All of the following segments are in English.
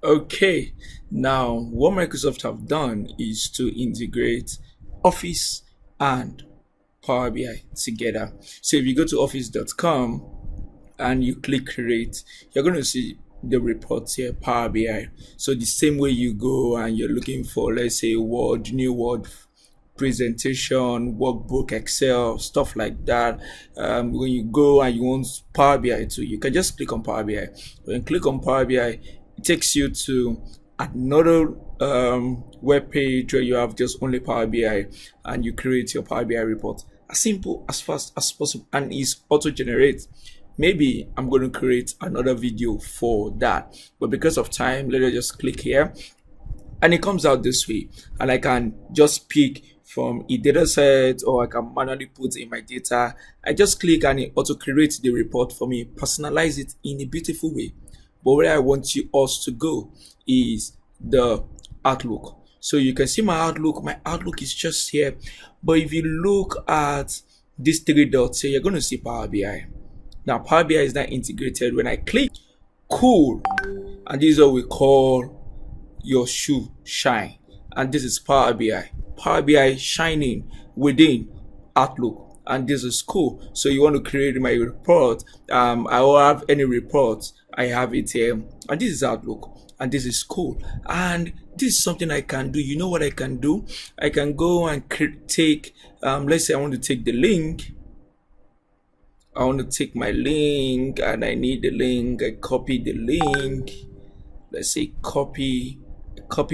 Okay, now what Microsoft have done is to integrate Office and Power BI together. So if you go to office.com and you click create, you're going to see the reports here, Power BI. So the same way you go and you're looking for, let's say, Word, new Word presentation, workbook, Excel, stuff like that. When you go and you want Power BI too, you can just click on Power BI. When you click on Power BI, it takes you to another web page where you have just only Power BI and you create your Power BI report as simple as fast as possible and it's auto generate. Maybe I'm going to create another video for that, but because of time, let us just click here and it comes out this way, and I can just pick from a data set or I can manually put in my data. I just click and it auto creates the report for me, personalize it in a beautiful way. But where I want you us to go is the Outlook. So you can see my Outlook is just here. But if you look at these three dots here, you're going to see Power BI. Now Power BI is now integrated. When I click cool, and this is what we call your shoe shine, and this is Power BI. Power BI shining within Outlook, and this is cool. So you want to create my report, I will have any report, I have it here, and this is Outlook, and this is cool. And this is something I can do. You know what I can do? I can go and take, let's say I want to take the link. I want to take my link and I need the link. I copy the link. Let's say copy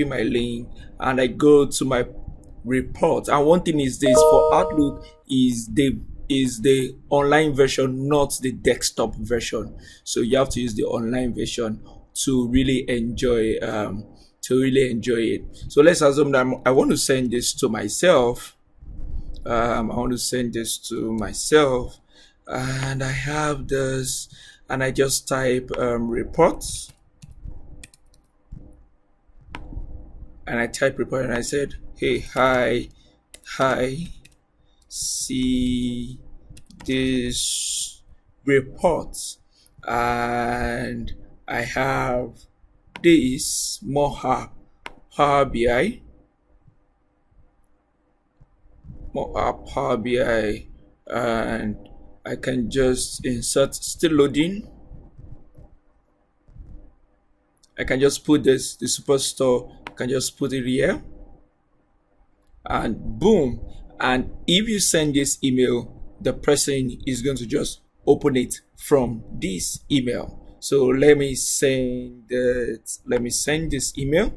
my link, and I go to my report. And one thing is this for Outlook is the online version, not the desktop version. So you have to use the online version to really enjoy it. So let's assume that I want to send this to myself. I want to send this to myself, and I have this, and I just type reports, and I type report, and I said, hey, hi, see this report, and I have this more Power BI, Power BI, and I can just insert, still loading. I can just put the superstore, I can just put it here, and boom. And if you send this email, the person is going to just open it from this email. So let me send this email.